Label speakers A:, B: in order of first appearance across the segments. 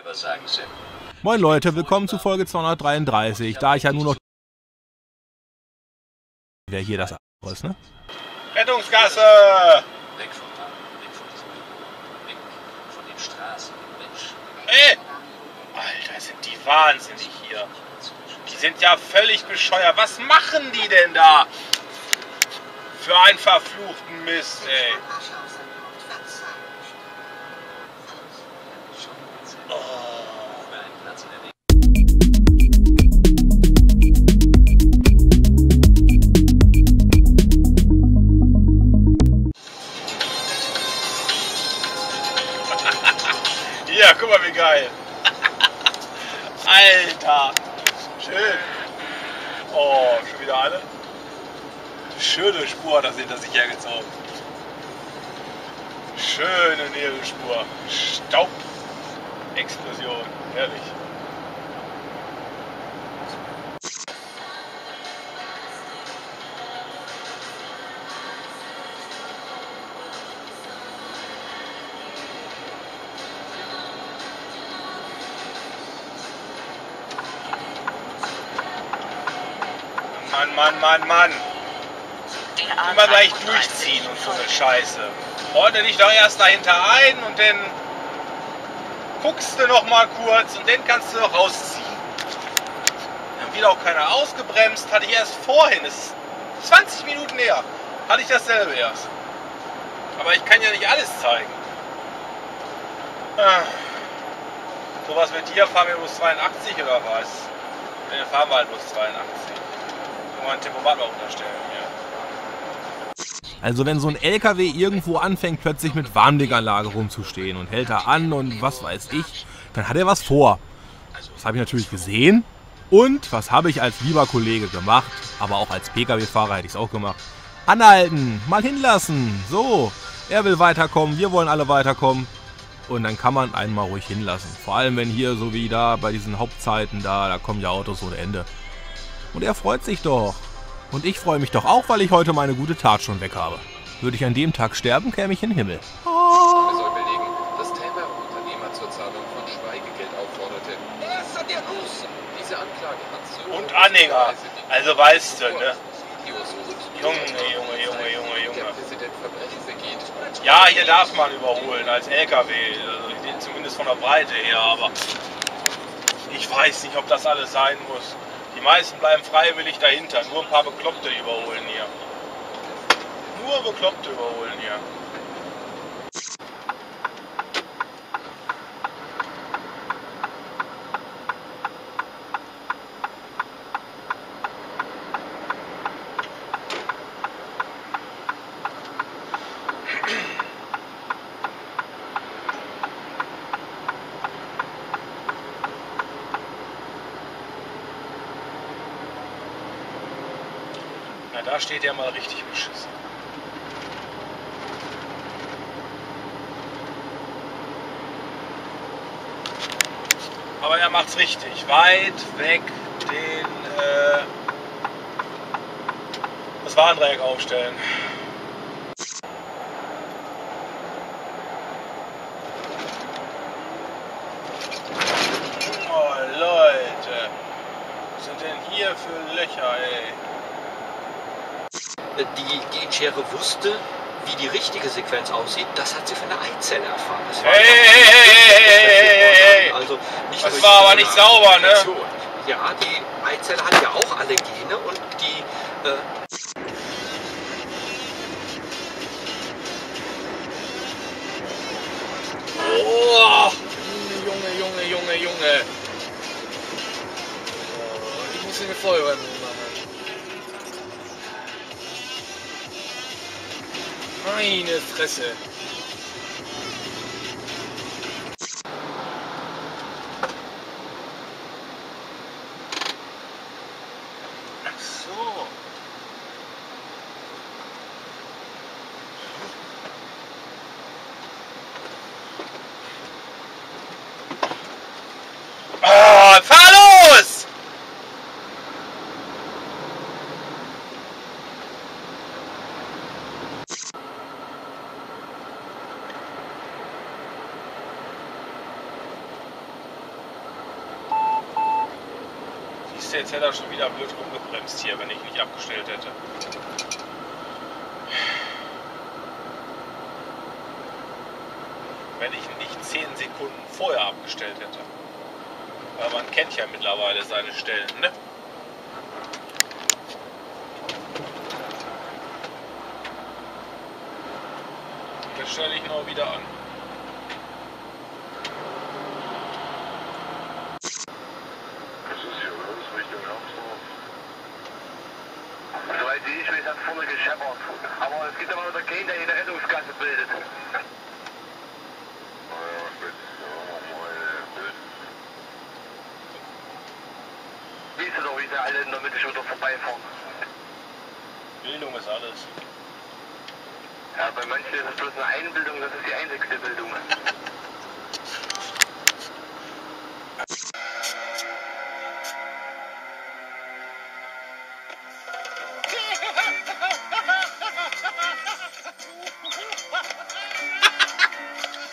A: Was sagen Sie?
B: Moin Leute, willkommen zu Folge 233. Da ich ja nur noch... Wer hier das ist, ne?
C: Rettungsgasse!
A: Weg vom Mann, weg von diesem Büro, weg von den Straßen, den Menschen.
C: Ey! Alter, sind die wahnsinnig hier. Die sind ja völlig bescheuert. Was machen die denn da? Für einen verfluchten Mist, ey.
A: Für einen Platz in der Nähe.
C: Hier, guck mal, wie geil. Alter. Schön. Oh, schon wieder alle? Schöne Spur hat das hinter sich hergezogen. Schöne Nebelspur. Staub. Explosion. Herrlich. Mann. Immer gleich durchziehen und so eine Scheiße. Ordne dich doch erst dahinter ein und dann guckst du noch mal kurz und dann kannst du noch rausziehen. Dann wird auch keiner ausgebremst. Hatte ich erst vorhin, das ist 20 Minuten her, hatte ich dasselbe erst. Aber ich kann ja nicht alles zeigen. Sowas mit dir, fahren wir bloß 82 oder was? Dann fahren wir halt bloß 82. Mal ein Tempomat mal unterstellen hier.
B: Also wenn so ein LKW irgendwo anfängt plötzlich mit Warnblinkanlage rumzustehen und hält da an und was weiß ich, dann hat er was vor. Das habe ich natürlich gesehen. Und was habe ich als lieber Kollege gemacht, aber auch als Pkw-Fahrer hätte ich es auch gemacht. Anhalten, mal hinlassen. So, er will weiterkommen, wir wollen alle weiterkommen. Und dann kann man einen mal ruhig hinlassen. Vor allem wenn hier so wie da bei diesen Hauptzeiten da kommen ja Autos ohne Ende. Und er freut sich doch. Und ich freue mich doch auch, weil ich heute meine gute Tat schon weg habe. Würde ich an dem Tag sterben, käme ich in den Himmel.
D: Man soll belegen, dass Tamer Unternehmer zur Zahlung von Schweigegeld aufforderte. Diese Anklage hat so...
C: Und Anhänger. Also weißt du, ne?
D: Videos und
C: Junge.
D: der Präsident Verbrechen begeht.
C: Ja, hier darf man überholen als LKW. Also zumindest von der Breite her, aber ich weiß nicht, ob das alles sein muss. Die meisten bleiben freiwillig dahinter. Nur ein paar Bekloppte überholen hier. Nur Bekloppte überholen hier. Na, da steht er mal richtig beschissen. Aber er macht's richtig. Weit weg das Warndreieck aufstellen. Oh Leute. Was sind denn hier für Löcher, ey?
E: Die Genschere wusste, wie die richtige Sequenz aussieht. Das hat sie von der Eizelle erfahren. Das war
C: Hey!
E: also nicht
C: Das
E: durch
C: war aber
E: so
C: nicht
E: eine
C: sauber, ne?
E: Infektion. Ja, die Eizelle hat ja auch alle Gene und die...
C: Oh, Junge. Ich muss eine Vollbremsung machen. Meine Fresse. Ach so. Fahr los! Scheiße, jetzt hätte er schon wieder blöd rumgebremst hier, wenn ich nicht abgestellt hätte. Wenn ich nicht 10 Sekunden vorher abgestellt hätte. Weil man kennt ja mittlerweile seine Stellen, ne? Jetzt stelle ich noch wieder an.
F: Soweit ich weiß, hat vorne gescheppert. Aber es gibt aber noch keinen, der hier eine Rettungsgasse bildet. Siehst du doch, wie sie alle in der Mitte schon wieder vorbeifahren.
C: Bildung ist alles.
F: Ja, bei manchen ist es bloß eine Einbildung, das ist die einzigste Bildung.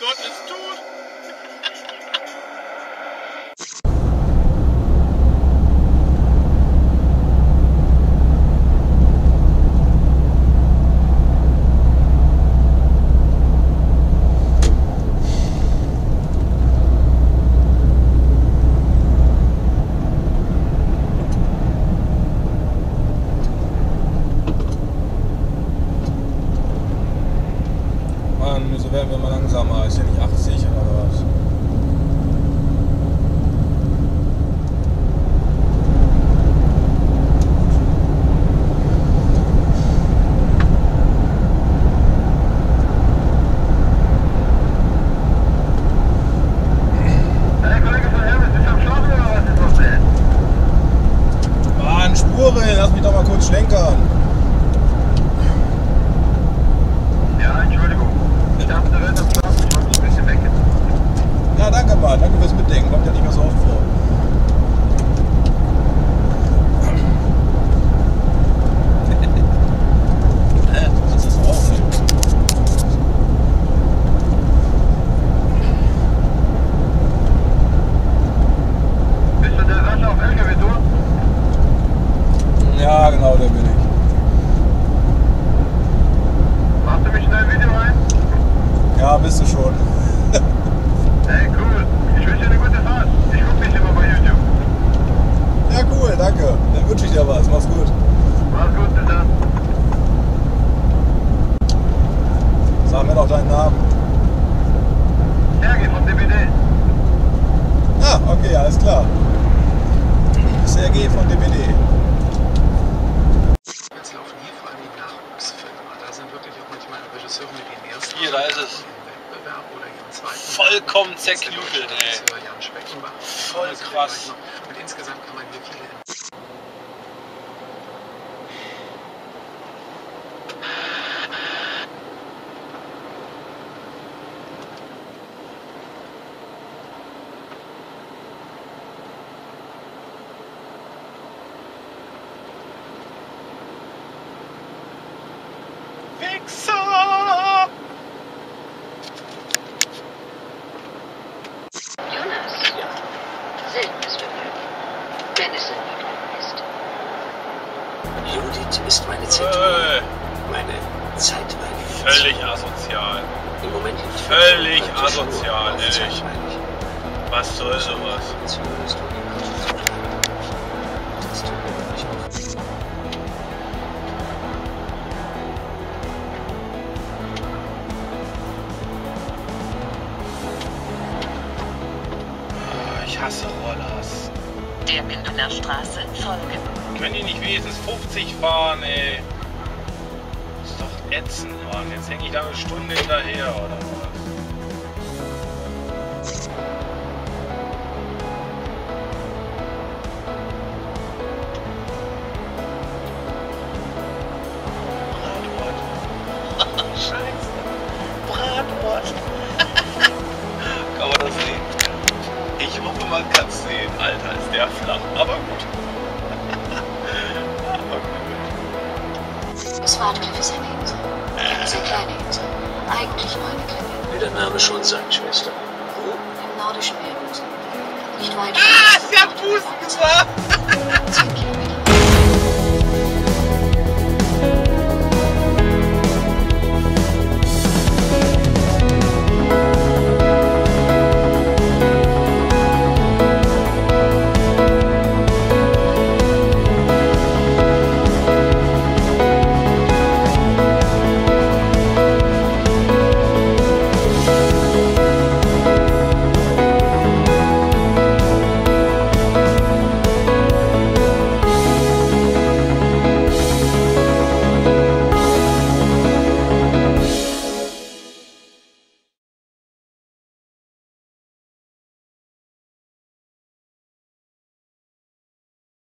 C: Gott ist tot!
B: Mann, wieso werden wir mal langsamer? Ist ja nicht 80 oder was?
F: Der Kollege von Hermes ist am Schlafen oder was ist das denn?
B: Mann, Spuren, lass mich doch mal kurz schlenkern.
F: Ja, Entschuldigung. Ich dachte, der Welt am Schlafen, ich wollte mich ein bisschen weg.
B: Ja, danke mal, danke fürs Mitdenken, kommt ja nicht mehr so oft vor. Das ist auch nicht.
F: Bist du der Sascha auf LKW, du?
B: Ja, genau, der bin ich.
F: Machst du mich schnell ein Video rein?
B: Ja, bist du schon.
F: Hey, cool. Ich wünsche dir eine gute Fahrt. Ich gucke dich immer bei YouTube.
B: Ja, cool, danke. Dann wünsche ich dir was. Mach's gut.
F: Mach's gut, bis dann.
B: Sag mir doch deinen Namen.
F: Sergej von DBD.
B: Ah, okay, alles klar. Sergej von DBD.
D: Jetzt laufen hier vor allem die Nachwuchsfilme. Da sind wirklich auch manchmal Regisseure mit ihren ersten
C: Hier, da ist es.
D: Wettbewerb oder ihren zweiten.
C: Vollkommen zerknüppelt, ey.
D: Jan Speckenbach.
C: Voll krass.
D: Und insgesamt kann man hier viele.
C: Wichser!
G: Jonas, ja. Seltenes Vergnügen. Wenn es in Ordnung ist.
E: Judith ist meine Zeit. Meine zeitweilige.
C: Völlig asozial.
E: Im Moment liegt die
C: Völlig
E: praktisch nur
C: asozial,
E: auf
C: ehrlich.
E: zeitweilig.
C: Was soll sowas?
E: Zumindest du die Karte zuschreiben. Das tut mir wirklich auch.
C: Ich hasse Rollers.
G: Der Mindener Straße folgen.
C: Können die nicht wenigstens 50 fahren, ey? Ist doch ätzend, Mann. Jetzt hänge ich da eine Stunde hinterher, oder was? Bratwurst. Scheiße. Bratwurst. Kann man das sehen? Ich hoffe, man kann es sehen. Alter, ist der flach. Aber gut. Aber gut.
G: Das Radcliff ist eine Insel. Eine sehr kleine Insel. Eigentlich nur eine kleine Insel.
E: Wie der Name schon sagt, Schwester.
G: Im nordischen Meeresraum. Nicht weit
C: Ah, sie hat Pusten gemacht!